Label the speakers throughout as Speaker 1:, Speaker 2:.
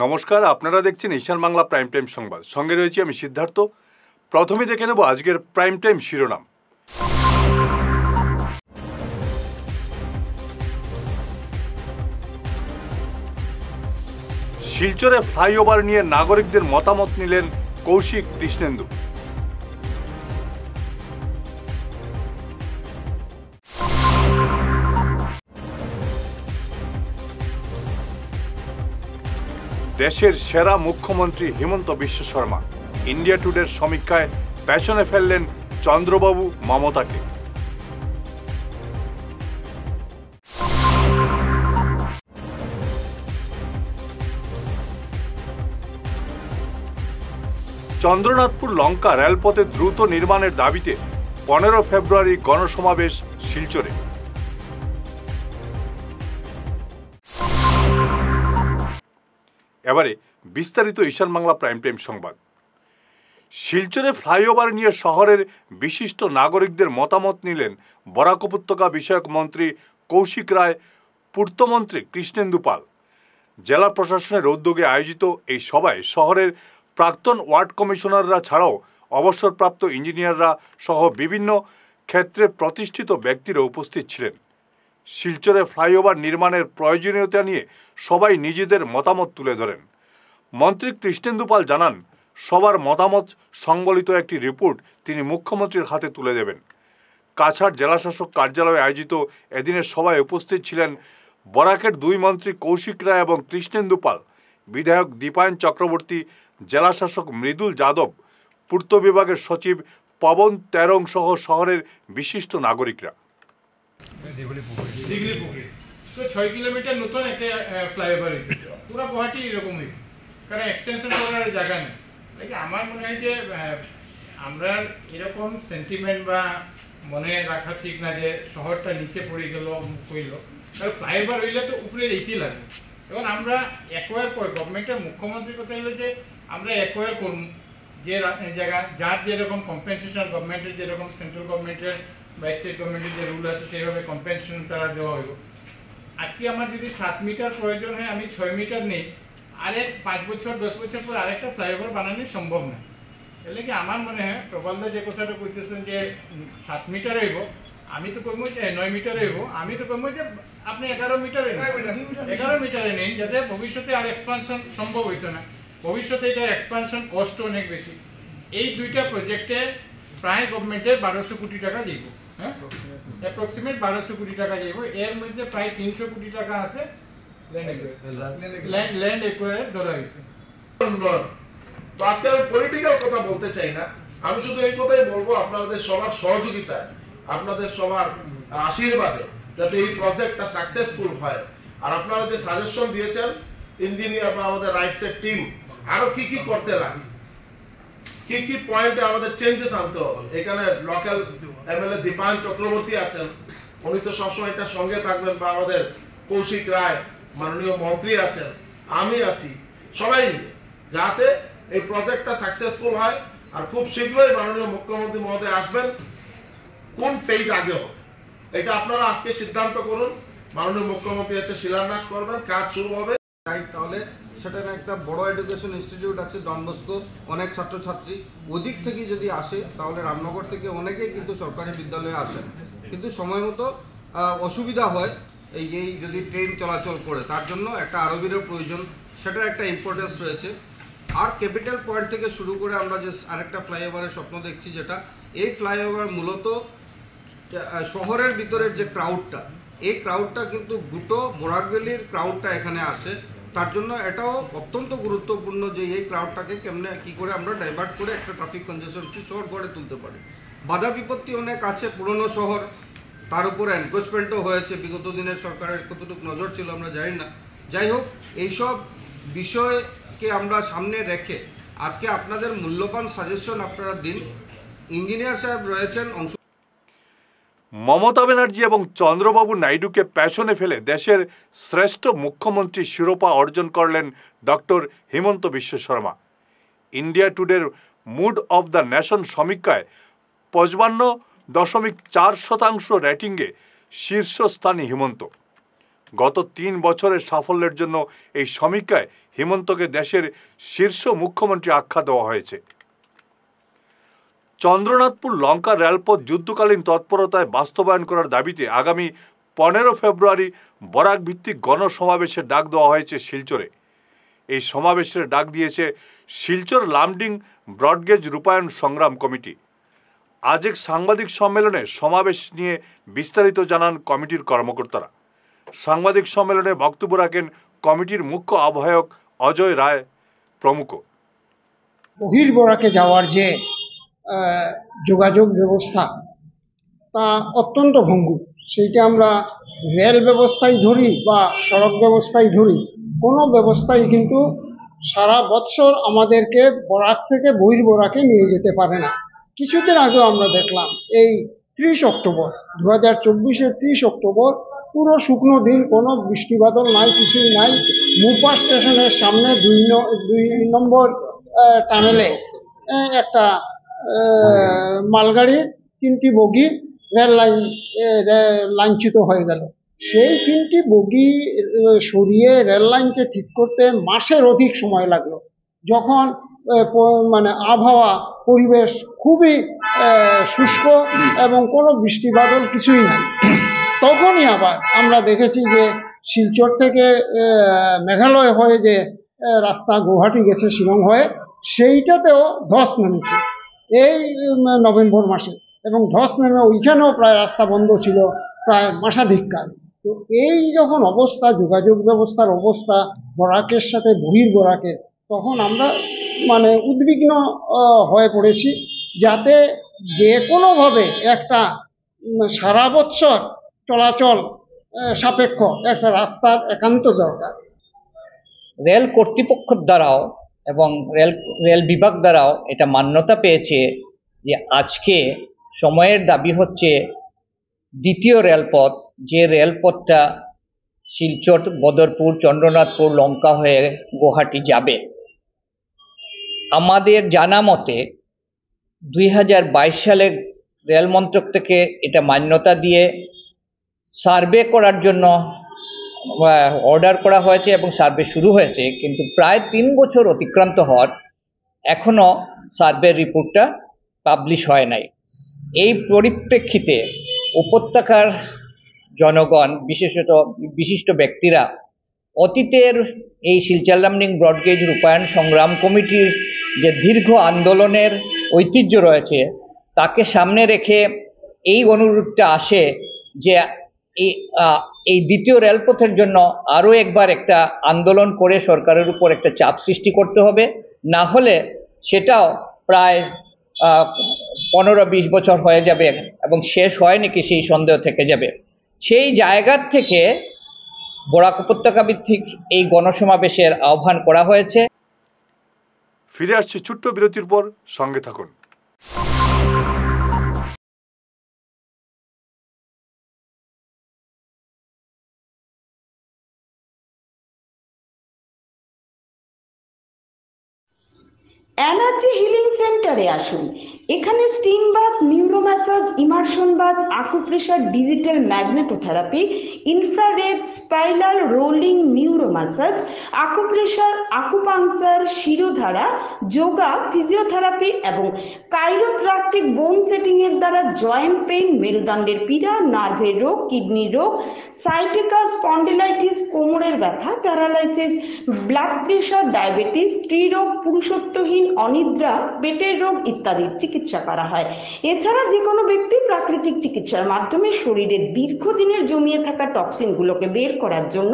Speaker 1: নমস্কার, আপনারা দেখছেন ঈশান বাংলা প্রাইম টাইম সংবাদ। সঙ্গে রয়েছে আমি সিদ্ধার্থ। প্রথমে দেখে নেব আজকের প্রাইম টাইম শিরোনাম। শিলচরে ফ্লাইওভার নিয়ে নাগরিকদের মতামত নিলেন কৌশিক কৃষ্ণেন্দু। দেশের সেরা মুখ্যমন্ত্রী হিমন্ত বিশ্ব শর্মা ইন্ডিয়া টুডের সমীক্ষায় পেছনে ফেললেন চন্দ্রবাবু মমতাকে। চন্দ্রনাথপুর লঙ্কা রেলপথে দ্রুত নির্মাণের দাবিতে 15 ফেব্রুয়ারি গণসমাবেশ শিলচরে। এবারে বিস্তারিত ঈশান বাংলা প্রাইম টাইম সংবাদ। শিলচরে ফ্লাইওভার নিয়ে শহরের বিশিষ্ট নাগরিকদের মতামত নিলেন বরাক উপত্যকা বিষয়ক মন্ত্রী কৌশিক রায়, পূর্তমন্ত্রী কৃষ্ণেন্দু পাল। জেলা প্রশাসনের উদ্যোগে আয়োজিত এই সভায় শহরের প্রাক্তন ওয়ার্ড কমিশনাররা ছাড়াও অবসরপ্রাপ্ত ইঞ্জিনিয়াররা সহ বিভিন্ন ক্ষেত্রে প্রতিষ্ঠিত ব্যক্তিরা উপস্থিত ছিলেন। শিলচরে ফ্লাইওভার নির্মাণের প্রয়োজনীয়তা নিয়ে সবাই নিজেদের মতামত তুলে ধরেন। মন্ত্রী কৃষ্ণেন্দু পাল জানান, সবার মতামত সংবলিত একটি রিপোর্ট তিনি মুখ্যমন্ত্রীর হাতে তুলে দেবেন। কাছাড় জেলাশাসক কার্যালয়ে আয়োজিত এদিনের সভায় উপস্থিত ছিলেন বরাকের দুই মন্ত্রী কৌশিক রায় এবং কৃষ্ণেন্দু পাল, বিধায়ক দীপায়ন চক্রবর্তী, জেলাশাসক মৃদুল যাদব, পূর্ত বিভাগের সচিব পবন তেরং সহ শহরের বিশিষ্ট নাগরিকরা।
Speaker 2: 6 কিলোমিটার নতুন একটা ফ্লাইওভার হয়েছে, পুরো গুয়াহাটি এরকম হয়েছে, কারণ এক্সটেনশন করার জায়গা নেই। আমার মনে হয় যে আমরা এরকম সেন্টিমেন্ট বা মনে রাখা ঠিক না যে শহরটা নিচে পড়ে গেল হইল, কারণ ফ্লাইওভার হইলে তো উপরে যেতেই লাগবে। এবং আমরা অ্যাকোয়ার করে গভর্নমেন্টের মুখ্যমন্ত্রীর কথা হলো যে আমরা অ্যাকোয়ার করুন যে জায়গা যার যেরকম কম্পেনসেশন গভর্নমেন্টের যেরকম সেন্ট্রাল গভর্নমেন্টের বা স্টেট গভর্নমেন্টের যে রুল আছে সেইভাবে কম্পেনসেশন তারা দেওয়া হইব। আজকে আমার যদি 7 মিটার প্রয়োজন হয়, আমি 6 মিটার নেই, আরেক 5 বছর 10 বছর পর আরেকটা ফ্লাইওভার বানানো সম্ভব না। এর কি আমার মনে হয় প্রবলদা যে কথাটা কইতেছেন যে 7 মিটার হইব, আমি তো কইব যে 9 মিটার হইব, আমি তো কইব যে আপনি 11 মিটারে নেন, 11 মিটারে নেন, যাতে ভবিষ্যতে আর এক্সপানশন সম্ভব হইতো না। ভবিষ্যতে এটা এক্সপানশন কষ্ট অনেক বেশি। এই দুইটা প্রজেক্টে প্রায় গভর্নমেন্টের 1200 কোটি টাকা দিব, হ্যাঁ, অ্যাপ্রক্সিমেট 1200 কোটি টাকা দিব। এর মধ্যে প্রায় 300 কোটি টাকা আছে ল্যান্ড একুয়ার ধরা হয়েছে।
Speaker 3: তো আজকে আমি পলিটিক্যাল কথা বলতে চাই না, আমি শুধু এই কথাই বলবো আপনাদের সবার সহযোগিতায়, আপনাদের সবার আশীর্বাদে যাতে এই প্রজেক্টটা সাকসেসফুল হয়। আর আপনারা যে সাজেশন দিয়েছেন ইঞ্জিনিয়ার বা আমাদের রাইটসের টিম, আরো কি কি করতে লাগে, কি কি পয়েন্টে আমাদের চেঞ্জেস আনতে হবে। এখানে লোকাল এমএলএ দীপায়ন চক্রবর্তী আছেন, উনি তো সবসময় এটা সঙ্গে থাকবেন, বা আমাদের কৌশিক রায় মাননীয় মন্ত্রী আছেন, আমি আছি, সবাই মিলে যাতে এই প্রজেক্টটা সাকসেসফুল হয়। আর খুব শীঘ্রই মাননীয় মুখ্যমন্ত্রী মহোদয় আসবেন, কোন ফেজ আগে হবে এটা আপনারা আজকে সিদ্ধান্ত করুন। মাননীয় মুখ্যমন্ত্রী এসে শিলান্যাস করবেন, কাজ শুরু হবে।
Speaker 4: তাহলে সেখানে একটা বড় এডুকেশন ইনস্টিটিউট আছে ডন বস্কো, অনেক ছাত্রছাত্রী ওদিক থেকে যদি আসে, তাহলে রামনগর থেকে অনেকেই কিন্তু সরকারি বিদ্যালয়ে আসেন, কিন্তু সময় মতো অসুবিধা হয় এই যদি ট্রেন চলাচল করে, তার জন্য একটা আরবিরও প্রয়োজন, সেটার একটা ইম্পর্টেন্স রয়েছে। আর ক্যাপিটাল পয়েন্ট থেকে শুরু করে আমরা যে আরেকটা ফ্লাইওভারের স্বপ্ন দেখছি, যেটা এই ফ্লাইওভার মূলত শহরের ভিতরের যে ক্রাউডটা, এই ক্রাউডটা কিন্তু দুটো বোরাকভ্যালির ক্রাউডটা এখানে আসে, তার জন্য এটাও অত্যন্ত গুরুত্বপূর্ণ যে এই ক্রাউডটাকে কেমনে কি করে আমরা ডাইভার্ট করে একটা ট্রাফিক কনজেশন ফ্রি শহর গড়ে তুলতে পারি। বাধা বিপত্তি অনেক আছে, পুরনো শহর, তার উপর এনক্রোচমেন্টও হয়েছে, বিগত দিনের সরকারের কতটুকু নজর ছিল আমরা জানি না। যাই হোক, এইসব বিষয়কে আমরা সামনে রেখে আজকে আপনাদের মূল্যবান সাজেশন আপনারা দিন। ইঞ্জিনিয়ার সাহেব রয়েছেন,
Speaker 1: মমতা ব্যানার্জি এবং চন্দ্রবাবু নাইডুকে পেছনে ফেলে দেশের শ্রেষ্ঠ মুখ্যমন্ত্রী শিরোপা অর্জন করলেন ডক্টর হিমন্ত বিশ্ব শর্মা। ইন্ডিয়া টুডের মুড অফ দ্য নেশন সমীক্ষায় 55.4% রেটিংয়ে শীর্ষস্থানে হিমন্ত। গত 3 বছরের সাফল্যের জন্য এই সমীক্ষায় হিমন্তকে দেশের শীর্ষ মুখ্যমন্ত্রী আখ্যা দেওয়া হয়েছে। চন্দ্রনাথপুর লঙ্কা রেলপথ যুদ্ধকালীন তৎপরতায় বাস্তবায়ন করার দাবিতে আগামী 15 ফেব্রুয়ারি বরাক ভিত্তিক গণসমাবেশের ডাক দেওয়া হয়েছে শিলচরে। এই সমাবেশের ডাক দিয়েছে শিলচর লামডিং ব্রডগেজ রূপায়ণ সংগ্রাম কমিটি। আজ এক সাংবাদিক সম্মেলনে সমাবেশ নিয়ে বিস্তারিত জানান কমিটির কর্মকর্তারা। সাংবাদিক সম্মেলনে বক্তব্য রাখেন কমিটির মুখ্য আহ্বায়ক অজয় রায় প্রমুখ।
Speaker 5: বহির্বরাকে যাওয়ার যে যোগাযোগ ব্যবস্থা তা অত্যন্ত ভঙ্গুর। সেইটা আমরা রেল ব্যবস্থায় ধরি বা সড়ক ব্যবস্থায় ধরি, কোনো ব্যবস্থাই কিন্তু সারা বছর আমাদেরকে বরাক থেকে বহির্বরাকে নিয়ে যেতে পারে না। কিছুদিন আগেও আমরা দেখলাম এই 30 অক্টোবর 2024-এর 30 অক্টোবর পুরো শুকনো দিন, কোনো বৃষ্টি বাদল নাই, কিছুই নাই। মুপা স্টেশনের সামনে 2 নম্বর টানেলে একটা মালগাড়ির 3টি বগি রেল লাইনচ্যুত হয়ে গেল। সেই 3টি বগি সরিয়ে রেল লাইনকে ঠিক করতে মাসের অধিক সময় লাগলো, যখন মানে আবহাওয়া পরিবেশ খুবই শুষ্ক এবং কোনো বৃষ্টি বাদল কিছুই নাই। তখনই আবার আমরা দেখেছি যে শিলচর থেকে মেঘালয় হয়ে যে রাস্তা গুয়াহাটি গেছে শিলং হয়ে, সেইটাতেও ধস নেমেছে এই নভেম্বর মাসে, এবং ধস নেমে ওইখানেও প্রায় রাস্তা বন্ধ ছিল প্রায় মাসাধিককাল। তো এই যখন অবস্থা, যোগাযোগ ব্যবস্থার অবস্থা বরাকের সাথে বহির্বরাকের, তখন আমরা মানে উদ্বিগ্ন হয়ে পড়েছি, যাতে যে কোনোভাবে একটা সারা বৎসর চলাচল সাপেক্ষ একটা রাস্তার একান্ত দরকার।
Speaker 6: রেল কর্তৃপক্ষের দ্বারাও এবং রেল বিভাগ দ্বারাও এটা মান্যতা পেয়েছে যে আজকে সময়ের দাবি হচ্ছে দ্বিতীয় রেলপথ, যে রেলপথটা শিলচর, বদরপুর, চন্দ্রনাথপুর, লঙ্কা হয়ে গুয়াহাটি যাবে। আমাদের জানা মতে 2022 সালে রেল মন্ত্রক থেকে এটা মান্যতা দিয়ে সার্ভে করার জন্য অর্ডার করা হয়েছে এবং সার্ভে শুরু হয়েছে, কিন্তু প্রায় 3 বছর অতিক্রান্ত হওয়ার এখনও সার্ভে রিপোর্টটা পাবলিশ হয় নাই। এই পরিপ্রেক্ষিতে উপত্যকার জনগণ, বিশেষত বিশিষ্ট ব্যক্তিরা অতীতের এই শিলচর লামডিং ব্রডগেজ রূপায়ণ সংগ্রাম কমিটির যে দীর্ঘ আন্দোলনের ঐতিহ্য রয়েছে, তাকে সামনে রেখে এই অনুরোধটা আসে যে এই দ্বিতীয় রেলপথের জন্য আরও একবার একটা আন্দোলন করে সরকারের উপর একটা চাপ সৃষ্টি করতে হবে, না হলে সেটাও প্রায় 15-20 বছর হয়ে যাবে এবং শেষ হয় নাকি সেই সন্দেহ থেকে যাবে। সেই জায়গার থেকে বরাক উপত্যকা ভিত্তিক এই গণসমাবেশের আহ্বান করা হয়েছে।
Speaker 1: ফিরে আসছি ছোট্ট বিরতির পর, সঙ্গে থাকুন।
Speaker 7: এনার্জি হিলিং সেন্টারে আসুন। এখানে steam bath, neuro massage, immersion bath, acupressure, digital magnetotherapy, infrared, spiral, rolling, neuro massage, acupressure, acupuncture, shirodhara, yoga, physiotherapy এবং কাইরোপ্র্যাকটিক বোন সেটিং এর দ্বারা জয়েন্ট পেইন, মেরুদণ্ডের পীড়া, নার্ভের রোগ, কিডনির রোগ, সাইটিকা, স্পন্ডিলাইটিস, কোমরের ব্যথা, প্যারালাইসিস, ব্লাড প্রেশার, ডায়াবেটিস, স্ত্রীরোগ, পুরুষত্বহীন, অনিদ্রা, পেটের রোগ ইত্যাদির চিকিৎসা করা হয়। এছাড়া যে কোনো ব্যক্তি প্রাকৃতিক চিকিৎসার মাধ্যমে শরীরে দীর্ঘদিনের জমিয়ে থাকা টক্সিনগুলোকে বের করার জন্য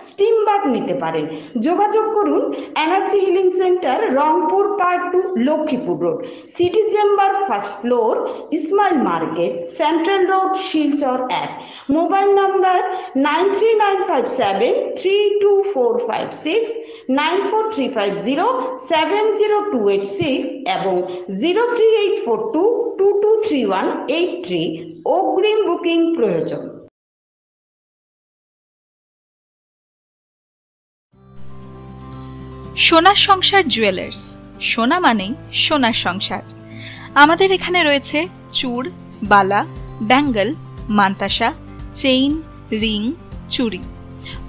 Speaker 7: স্টিম বাথ নিতে পারেন। যোগাযোগ করুন energy healing centre, Rangpur part 2, Lakshmipur road, city chamber, 1st floor, Ismail market, central road, Silchar 1। Mobile number 9395732456, 9435070286 এবং 03842223183। অগ্রিম বুকিং প্রয়োজন।
Speaker 8: সোনার সংসার জুয়েলার্স, সোনা মানেই সোনার সংসার। আমাদের এখানে রয়েছে চূড়, বালা, ব্যাঙ্গল, মান্তাসা, চেইন, রিং, চুড়ি,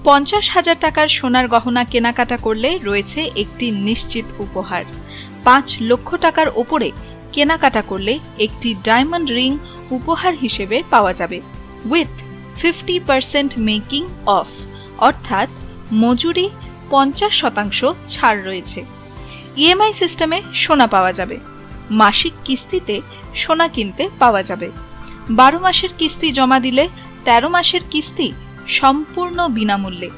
Speaker 8: 50,000 টাকার সোনার গহনা কেনাকাটা করলে রয়েছে একটি নিশ্চিত উপহার। 5 লক্ষ টাকার ওপরে কেনাকাটা করলে একটি ডায়মন্ড রিং উপহার হিসেবে পাওয়া যাবে উইথ 50% মেকিং অফ, অর্থাৎ মজুরি 50% ছাড় রয়েছে। ইএমআই সিস্টেমে সোনা পাওয়া যাবে। মাসিক কিস্তিতে সোনা কিনতে পাওয়া যাবে। 12 মাসের কিস্তি জমা দিলে 13 মাসের কিস্তি সম্পূর্ণ বিনামূল্যে।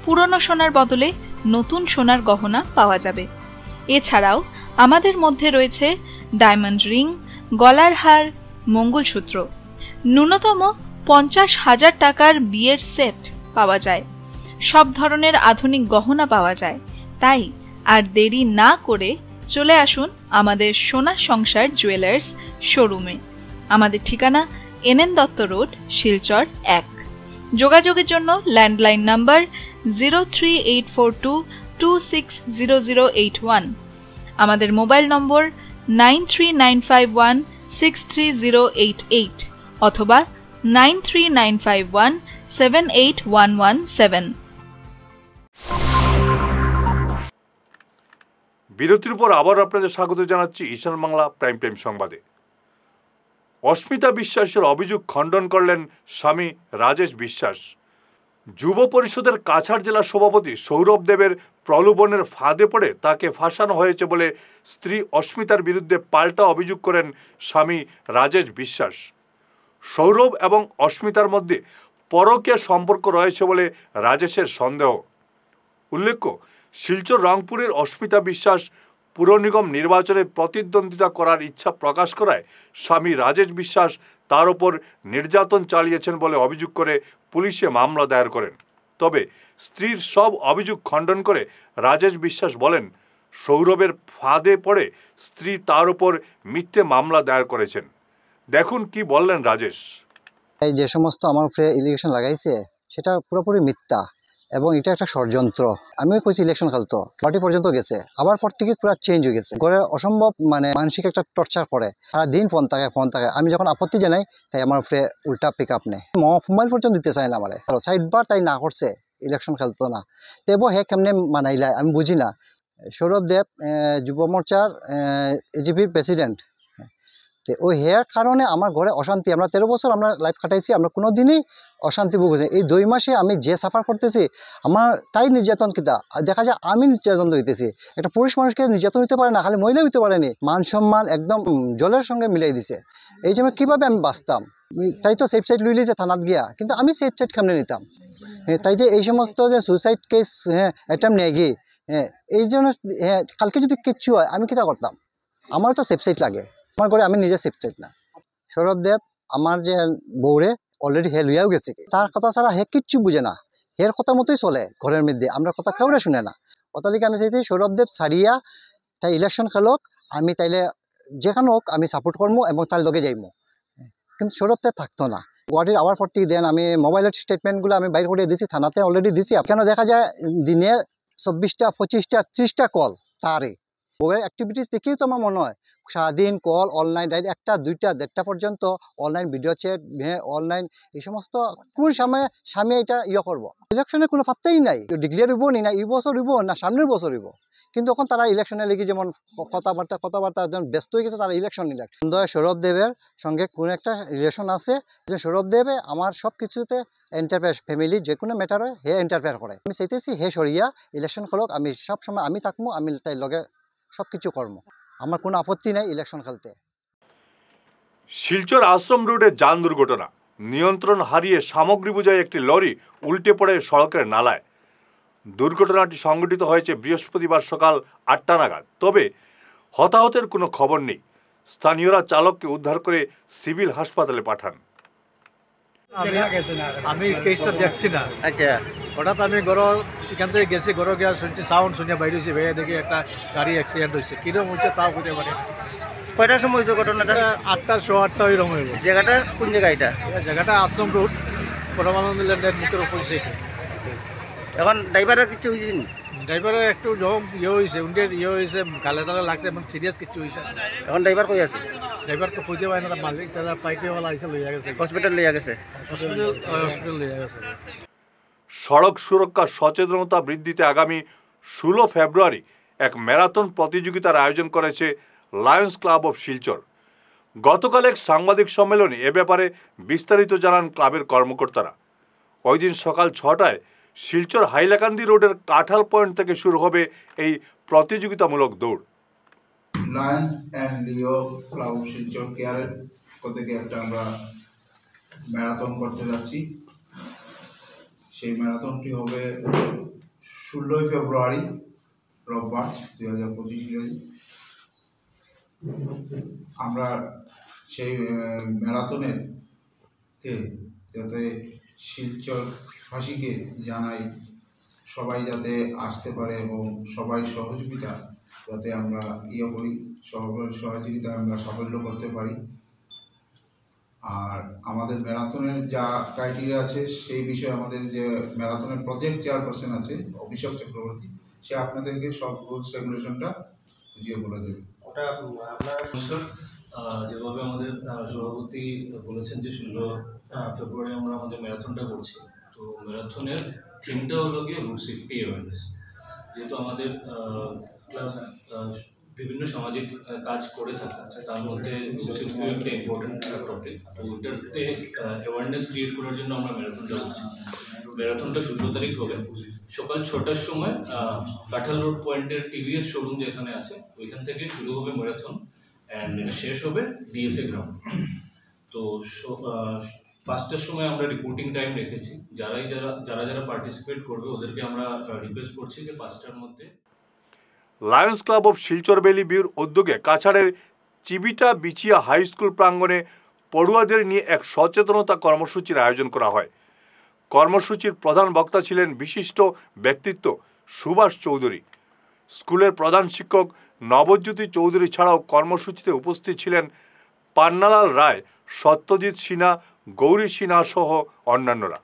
Speaker 8: পুরনো সোনার বদলে নতুন সোনার গহনা পাওয়া যাবে। এছাড়াও আমাদের মধ্যে রয়েছে ডায়মন্ড রিং, গলার হার, মঙ্গলসূত্র। ন্যূনতম 50,000 টাকার বিয়ের সেট পাওয়া যায়। সব ধরনের আধুনিক গহনা পাওয়া যায়। তাই আর দেরি না করে চলে আসুন আমাদের সোনা সংসার জুয়েলার্স শোরুমে। আমাদের ঠিকানা NN দত্ত রোড, শিলচর 1। যোগাযোগের জন্য ল্যান্ডলাইন নাম্বার 038422600081, আমাদের মোবাইল নম্বর 9395163088 অথবা 9395178117।
Speaker 1: বিরতির পর আবার আপনাদের স্বাগত জানাচ্ছি ঈশান বাংলা প্রাইম টাইম সংবাদে। অস্মিতা বিশ্বাসের অভিযোগ খণ্ডন করলেন স্বামী রাজেশ বিশ্বাস। যুব পরিষদের কাছাড় জেলা সভাপতি সৌরভ দেবের প্রলোভনের ফাঁদে পড়ে তাকে ফাঁসানো হয়েছে বলে স্ত্রী অস্মিতার বিরুদ্ধে পাল্টা অভিযোগ করেন স্বামী রাজেশ বিশ্বাস। সৌরভ এবং অস্মিতার মধ্যে পরকীয়া সম্পর্ক রয়েছে বলে রাজেশের সন্দেহ। উল্লেখ্য, শিলচর রংপুরের অস্মিতা বিশ্বাস পুর নিগম নির্বাচনে প্রতিদ্বন্দ্বিতা করার ইচ্ছা প্রকাশ করায় স্বামী রাজেশ বিশ্বাস তার ওপর নির্যাতন চালিয়েছেন বলে অভিযোগ করে পুলিশে মামলা দায়ের করেন। তবে স্ত্রীর সব অভিযোগ খণ্ডন করে রাজেশ বিশ্বাস বলেন, সৌরভের ফাঁদে পড়ে স্ত্রী তার ওপর মিথ্যে মামলা দায়ের করেছেন। দেখুন কি বললেন রাজেশ।
Speaker 9: এই যে সমস্ত আমার উপরে ইলেকশন লাগাইছে সেটা পুরোপুরি মিথ্যা এবং এটা একটা ষড়যন্ত্র। আমিও কইছি ইলেকশন খেলতো, পার্টি পর্যন্ত গেছে, আবার পর থেকে পুরো চেঞ্জ হয়ে গেছে। ঘরে অসম্ভব মানসিক একটা টর্চার করে, সারা দিন ফোন থাকে। আমি যখন আপত্তি জানাই তাই আমার উপরে উল্টা পিক আপ নেয়, মোবাইল পর্যন্ত দিতে চায় না আমারে। সাইডবার তাই না করছে, ইলেকশন খেলতো না। তেবো হে কেমনে মানাইলাই আমি বুঝি না। সৌরভ দেব যুব মোর্চার এজিপির প্রেসিডেন্ট, ওই হেয়ার কারণে আমার ঘরে অশান্তি। আমরা 13 বছর আমরা লাইফ কাটাইছি, আমরা কোনো দিনই অশান্তি ভুগেছি। এই 2 মাসে আমি যে সাফার করতেছি, আমার তাই নির্যাতন কিতা দেখা যায় আমি নির্যাতন হইতেছি। একটা পুরুষ মানুষকে নির্যাতন হইতে পারে না, খালি মহিলা হইতে পারেনি। মান সম্মান একদম জলের সঙ্গে মিলাই দিছে। এই জন্য কীভাবে আমি বাঁচতাম? তাই তো সেফ সাইড লই লিছে থানাত গিয়া, কিন্তু আমি সেফ সাইড কেমনে নিতাম? তাই যে এই সমস্ত যে সুইসাইড কেস অ্যাটেম্প নেই গিয়ে এই জন্য কালকে যদি কিচ্ছু হয় আমি কিতা করতাম? আমার তো সেফ সাইড লাগে। আমার ঘরে আমি নিজে সেফ সাইড না। সৌরভ দেব আমার যে বউরে অলরেডি হে লইয়াও গেছে, তার কথা ছাড়া হে কিচ্ছু বুঝে না। হের কথা মতোই চলে ঘরের মধ্যে, আমরা কথা কেউরে শুনে না। অতলিকে আমি চাইছি সৌরভ দেব ছাড়িয়া তাই ইলেকশন খেলক, আমি তাইলে যেখানে হোক আমি সাপোর্ট করবো এবং তার লগে যাইমো। কিন্তু সৌরভ দেব থাকতো না। গুয়াহাটির আওয়ার 40 দেন আমি মোবাইলের স্টেটমেন্টগুলো আমি বাইর করে দিছি, থানাতে অলরেডি দিছি। কেন দেখা যায় দিনে 24টা 25টা 30টা কল তারই বউয়ের অ্যাক্টিভিটিস দেখেই তো আমার মনে হয় সারাদিন কল, অনলাইন ডাইরেক্ট 1টা 2টা 1:30টা পর্যন্ত অনলাইন ভিডিও চ্যাট, অনলাইন এই সমস্ত। কোন সময় স্বামী এটা করবো? ইলেকশনের কোনো পাত্তাই নাই। ডিক্লিয়ার হইব নি, না এই বছর হইব না সামনের বছর হইব। কিন্তু এখন তারা ইলেকশনে লেগে যেমন কথাবার্তা যেমন ব্যস্ত হয়ে গেছে, তারা ইলেকশন সৌরভ দেবের সঙ্গে কোনো একটা রিলেশন আছে। যে সৌরভ দেবে আমার সব কিছুতে এন্টারফেয়ার, ফ্যামিলি যে কোনো ম্যাটারে হে এন্টারফেয়ার করে। আমি চাইতেছি হে সরিয়া ইলেকশন করক, আমি সব সময় আমি থাকবো, আমি তাই লগে সব কিছু কর্ম, আমার কোনো আপত্তি নাই ইলেকশন খেলতে।
Speaker 1: শিলচর আশ্রম রোডে যান দুর্ঘটনা, নিয়ন্ত্রণ হারিয়ে সামগ্রী বোঝাই একটি লরি উল্টে পড়ে সড়কের নালায়। দুর্ঘটনাটি সংঘটিত হয়েছে বৃহস্পতিবার সকাল 8টা নাগাদ। তবে হতাহতের কোনো খবর নেই। স্থানীয়রা চালককে উদ্ধার করে সিভিল হাসপাতালে পাঠান।
Speaker 10: আমি কেসটা দেখছি না। আচ্ছা, হঠাৎ আমি এখান থেকে গেছি, ঘরে গিয়ে শুনছি সাউন্ড শুনে বাইরে হয়েছি, ভেয়ে দেখি একটা গাড়ি অ্যাক্সিডেন্ট হয়েছে। কিরকম হয়েছে তাও বুঝতে পারি।
Speaker 11: কয়টার সময় হয়েছে ঘটনাটা?
Speaker 10: 8টা 8:15 ওইরকম হইব।
Speaker 11: জায়গাটা কোন জায়গা? এটা
Speaker 10: জায়গাটা আশ্রম রোড, পরমানন্দ ল্যান্ডের মুখের উপর।
Speaker 11: এখন ড্রাইভারের কিছু হয়েছে?
Speaker 10: ড্রাইভারের একটু যখন হয়েছে, উন্ডের হয়েছে, গালে টালে লাগছে, এবং সিরিয়াস কিছু হয়েছে।
Speaker 11: এখন ড্রাইভার কই আছে?
Speaker 10: ড্রাইভার তো খুঁজতে পারে না, তার মালিক তারা পাইকেওয়ালা এসে লইয়া গেছে,
Speaker 11: হসপিটাল লইয়া গেছে।
Speaker 10: হসপিটাল লইয়া গেছে।
Speaker 1: সড়ক সুরক্ষা সচেতনতা বৃদ্ধিতে আগামী 16 ফেব্রুয়ারি এক ম্যারাথন প্রতিযোগিতার আয়োজন করেছে লায়ন্স ক্লাব অফ শিলচর। গতকাল এক সাংবাদিক সম্মেলনে এ ব্যাপারে বিস্তারিত জানান ক্লাবের কর্মকর্তারা। ওই দিন সকাল 6টায় শিলচর হাইলাকান্দি রোডের কাঁঠাল পয়েন্ট থেকে শুরু হবে এই প্রতিযোগিতামূলক দৌড়।
Speaker 12: Lions and Leo club Silchar কেয়ারের থেকে একটা আমরা ম্যারাথন করতে যাচ্ছি। সেই ম্যারাথনটি হবে 16 ফেব্রুয়ারি রোববার 2025। আমরা সেই ম্যারাথনের যাতে শিলচরবাসীকে জানাই সবাই যাতে আসতে পারে এবং সবাই সহযোগিতা যাতে আমরা করি, সহযোগিতা আমরা সাফল্য করতে পারি। আর আমাদের ম্যারাথনের যা ক্রাইটেরিয়া আছে সেই বিষয়ে আমাদের যে ম্যারাথনের প্রজেক্ট চেয়ারপারসন আছে অভিষেক চক্রবর্তী, সে আপনাদেরকে সব রুলস রেগুলেশনটা বুঝিয়ে বলে দেবে।
Speaker 13: নমস্কার, যেভাবে আমাদের সভাপতি বলেছেন যে 16 ফেব্রুয়ারি আমরা আমাদের ম্যারাথনটা করছি। তো ম্যারাথনের থিমটা হলো গিয়ে রুট সেফটি অ্যাওয়ারনেস। যেহেতু আমাদের ক্লাব বিভিন্ন সামাজিক কাজ করে থাকে, তার মধ্যে রুট সেফটি একটা ইম্পর্টেন্ট টপিক। তো ওইটাতে অ্যাওয়ারনেস ক্রিয়েট করার জন্য আমরা ম্যারাথনটা করছি। ম্যারাথনটা 16 তারিখ হবে সকাল 6টার সময় কাঁঠাল রোড পয়েন্টের টিভিএস শোরুম যেখানে আছে ওইখান থেকে শুরু হবে ম্যারাথন, অ্যান্ড এটা শেষ হবে ডিএসএ গ্রাউন্ড। তো 5টার সময় আমরা রিপোর্টিং টাইম রেখেছি। যারা পার্টিসিপেট করবে ওদেরকে আমরা রিকোয়েস্ট করছি যে 5টার মধ্যে।
Speaker 1: Lions Club of Silchar Valley বিউর উদ্যোগে কাছাড়ের চিবিটা বিচিয়া হাই স্কুল প্রাঙ্গণে পড়ুয়াদের নিয়ে এক সচেতনতা কর্মসূচির আয়োজন করা হয়। কর্মসূচির প্রধান বক্তা ছিলেন বিশিষ্ট ব্যক্তিত্ব সুভাষ চৌধুরী। স্কুলের প্রধান শিক্ষক নবজ্যোতি চৌধুরী ছাড়াও কর্মসূচিতে উপস্থিত ছিলেন পান্নালাল রায়, সত্যজিৎ সিনহা, গৌরী সিনহা সহ অন্যান্যরা।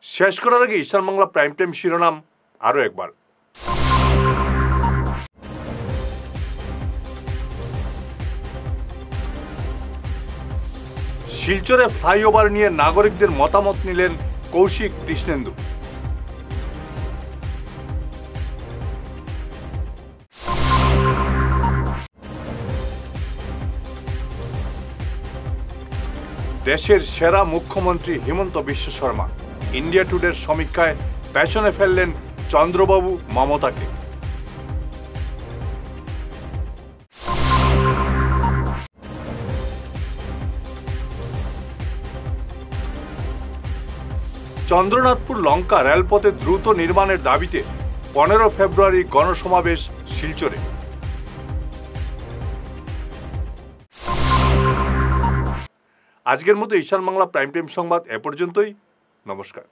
Speaker 1: শেষ করার আগে ঈশান বাংলা প্রাইম টাইম শিরোনাম আরো একবার। শিলচরে ফ্লাইওভার নিয়ে নাগরিকদের মতামত নিলেন কৌশিক কৃষ্ণেন্দু। দেশের সেরা মুখ্যমন্ত্রী হিমন্ত বিশ্ব শর্মা ইন্ডিয়া টুডের সমীক্ষায় পেছনে ফেললেন চন্দ্রবাবু মমতাকে। চন্দ্রনাথপুর লঙ্কা রেলপথে দ্রুত নির্মাণের দাবিতে 15 ফেব্রুয়ারি গণসমাবেশ শিলচরে। আজকের মতো ঈশান বাংলা প্রাইম টাইম সংবাদ এ পর্যন্তই। নমস্কার।